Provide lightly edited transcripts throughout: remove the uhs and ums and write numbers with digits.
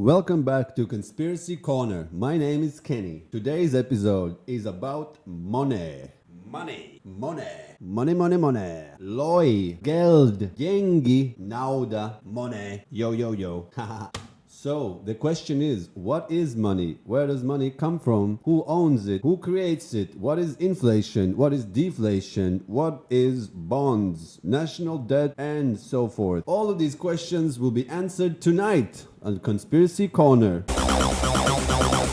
Welcome back to Conspiracy Corner. My name is Kenny. Today's episode is about money. Money. Loi, Geld, Gengi, Nauda, money. Yo. So, the question is, what is money? Where does money come from? Who owns it? Who creates it? What is inflation? What is deflation? What is bonds, national debt, and so forth? All of these questions will be answered tonight on Conspiracy Corner.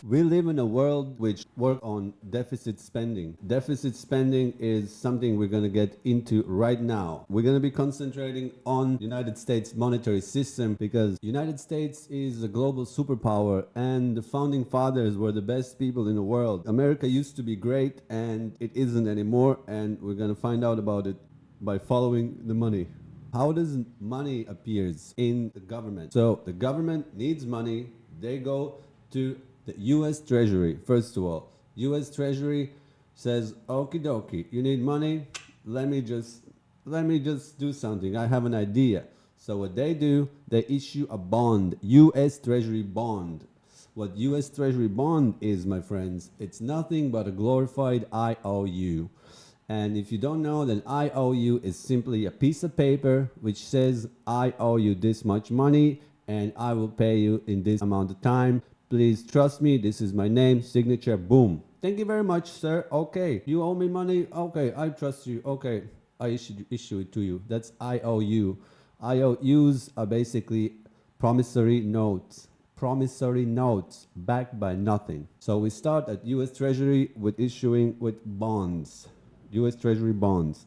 We live in a world which works on deficit spending. Deficit spending is something we're going to get into right now. We're going to be concentrating on the United States monetary system because the United States is a global superpower and the founding fathers were the best people in the world. America used to be great and it isn't anymore, and we're going to find out about it by following the money. How does money appears in the government? So the government needs money. They go to the U.S. Treasury. First of all, U.S. Treasury says, "Okie dokie, you need money. Let me just do something. I have an idea." So what they do, they issue a bond, U.S. Treasury bond. What U.S. Treasury bond is, my friends, it's nothing but a glorified IOU. And if you don't know, then IOU is simply a piece of paper which says, "I owe you this much money and I will pay you in this amount of time. Please trust me. This is my name, signature, boom. Thank you very much, sir. Okay, you owe me money. Okay, I trust you. Okay, I issue it to you." That's IOU. IOUs are basically promissory notes. Promissory notes backed by nothing. So we start at U.S. Treasury with issuing with bonds. U.S. Treasury bonds.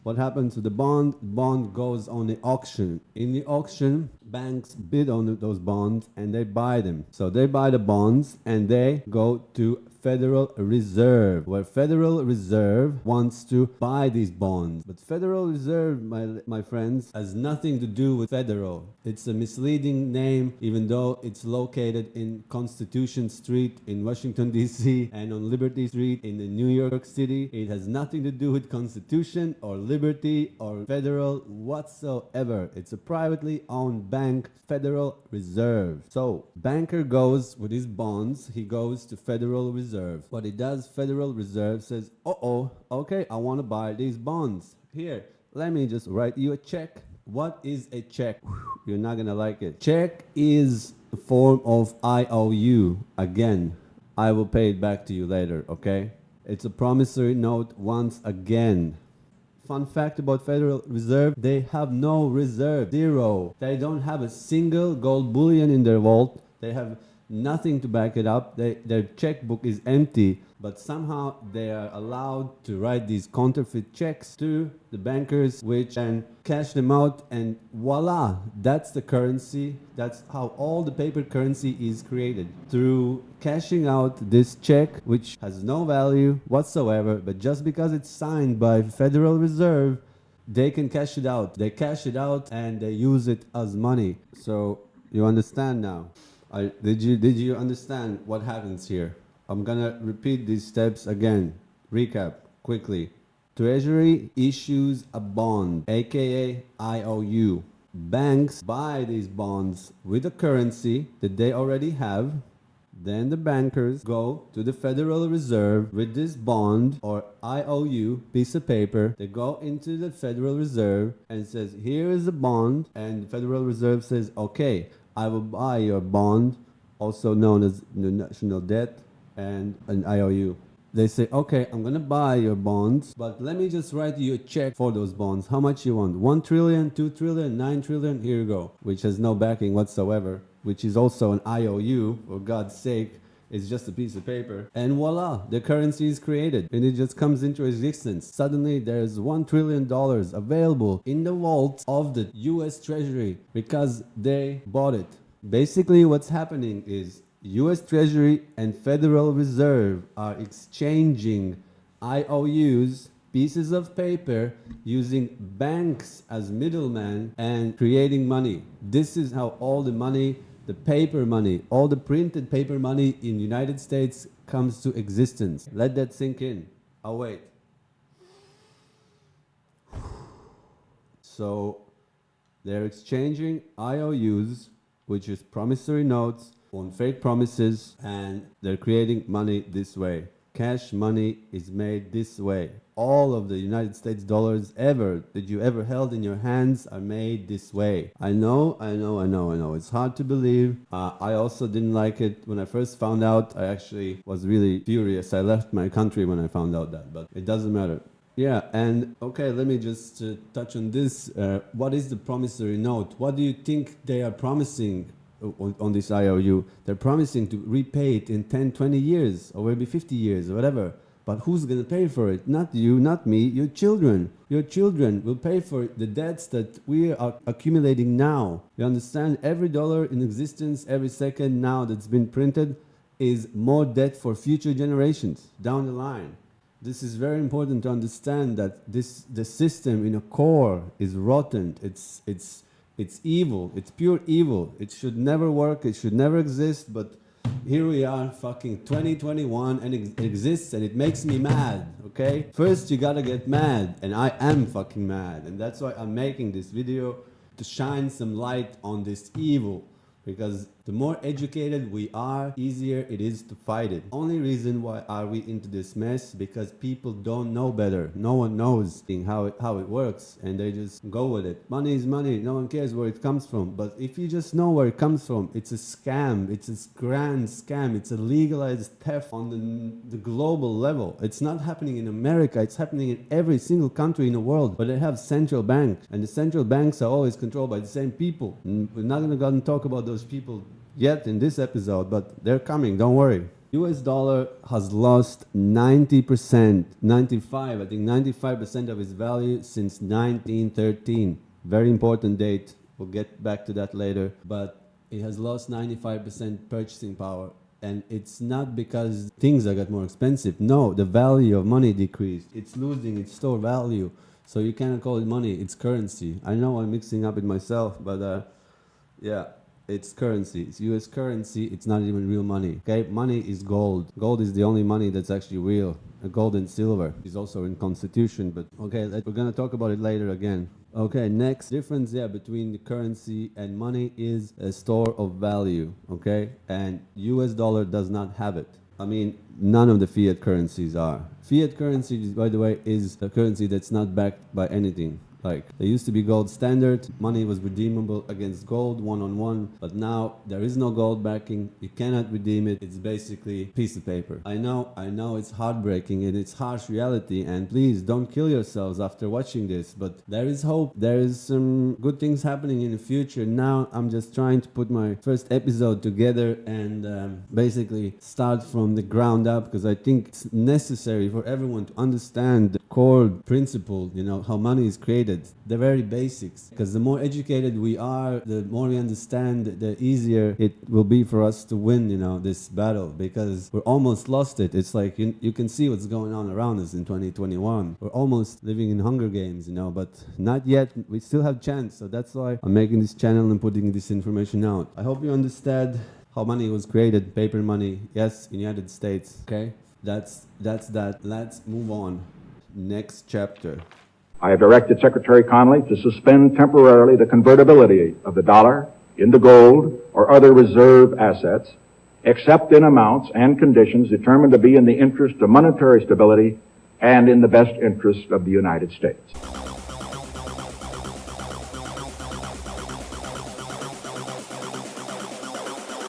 What happens to the bond? Bond goes on the auction. In the auction, banks bid on those bonds and they buy them. So they buy the bonds and they go to Federal Reserve, where Federal Reserve wants to buy these bonds. But Federal Reserve, my friends, has nothing to do with federal. It's a misleading name, even though it's located in Constitution Street in Washington, D.C. and on Liberty Street in New York City. It has nothing to do with Constitution or Liberty or federal whatsoever. It's a privately owned bank, Federal Reserve. So, banker goes with his bonds, he goes to Federal Reserve. What he does, Federal Reserve says, okay, I want to buy these bonds. Here, let me just write you a check. What is a check? You're not going to like it. Check is a form of IOU. Again, I will pay it back to you later, okay? It's a promissory note once again. Fun fact about Federal Reserve, they have no reserve, zero. They don't have a single gold bullion in their vault. They have nothing to back it up. Their checkbook is empty, but somehow they are allowed to write these counterfeit checks to the bankers, which then cash them out, and voila, that's the currency. That's how all the paper currency is created, through cashing out this check, which has no value whatsoever, but just because it's signed by Federal Reserve, they can cash it out. They cash it out and they use it as money. So you understand now. Did you understand what happens here? I'm gonna repeat these steps again. Recap quickly. Treasury issues a bond, aka IOU. Banks buy these bonds with a currency that they already have. Then the bankers go to the Federal Reserve with this bond or IOU piece of paper. They go into the Federal Reserve and says, "Here is the bond," and the Federal Reserve says, "Okay, I will buy your bond," also known as the national debt and an IOU. They say, "Okay, I'm gonna buy your bonds, but let me just write you a check for those bonds. How much you want? 1 trillion, 2 trillion, 9 trillion? Here you go," which has no backing whatsoever, which is also an IOU, for God's sake. It's just a piece of paper. And voila, the currency is created and it just comes into existence. Suddenly there's $1 trillion available in the vault of the US Treasury because they bought it. Basically what's happening is US Treasury and Federal Reserve are exchanging IOUs, pieces of paper, using banks as middlemen and creating money. This is how all the money, the paper money, all the printed paper money in the United States comes to existence. Let that sink in. I'll wait. So they're exchanging IOUs, which is promissory notes, on fake promises, and they're creating money this way. Cash money is made this way. All of the United States dollars that you ever held in your hands are made this way. I know. It's hard to believe. I also didn't like it when I first found out. I actually was really furious. I left my country when I found out that, but it doesn't matter. Yeah, and okay, let me just touch on this. What is the promissory note? What do you think they are promising on this IOU? They're promising to repay it in 10, 20 years, or maybe 50 years, or whatever. But who's going to pay for it? Not you, not me, your children. Your children will pay for the debts that we are accumulating now. You understand? Every dollar in existence, every second now that's been printed is more debt for future generations down the line. This is very important to understand, that the system in a core is rotten. It's evil. It's pure evil. It should never work. It should never exist. But here we are, fucking 2021, and it exists, and it makes me mad, okay? First, you gotta get mad, and I am fucking mad. And that's why I'm making this video, to shine some light on this evil. Because the more educated we are, easier it is to fight it. Only reason why are we into this mess, because people don't know better. No one knows how it works, and they just go with it. Money is money. No one cares where it comes from. But if you just know where it comes from, it's a scam. It's a grand scam. It's a legalized theft on the global level. It's not happening in America. It's happening in every single country in the world. But they have central banks, and the central banks are always controlled by the same people. And we're not going to go and talk about those people yet in this episode, but they're coming, don't worry. US dollar has lost 90%, 95, I think 95% of its value since 1913. Very important date. We'll get back to that later. But it has lost 95% purchasing power. And it's not because things got more expensive. No, the value of money decreased. It's losing its store value. So you cannot call it money, it's currency. I know I'm mixing up it myself, but yeah. It's currency. It's US currency. It's not even real money. Okay, money is gold. Gold is the only money that's actually real. Gold and silver is also in Constitution, but okay, we're gonna talk about it later again. Okay, next difference between the currency and money is a store of value. Okay, and US dollar does not have it. I mean, none of the fiat currencies are. Fiat currency, by the way, is a currency that's not backed by anything. Like, there used to be gold standard, money was redeemable against gold one-on-one, but now there is no gold backing, you cannot redeem it, it's basically a piece of paper. I know it's heartbreaking and it's harsh reality, and please don't kill yourselves after watching this, but there is hope, there is some good things happening in the future. Now I'm just trying to put my first episode together and basically start from the ground up, because I think it's necessary for everyone to understand the core principle, how money is created. The very basics, because the more educated we are, the more we understand, the easier it will be for us to win this battle, because we're almost lost it. It's like you can see what's going on around us in 2021. We're almost living in Hunger Games, but not yet. We still have chance. So that's why I'm making this channel and putting this information out. I hope you understand how money was created. Paper money, yes, in the United States. Okay, that's that. Let's move on. Next chapter. I have directed Secretary Connally to suspend temporarily the convertibility of the dollar into gold or other reserve assets, except in amounts and conditions determined to be in the interest of monetary stability and in the best interest of the United States.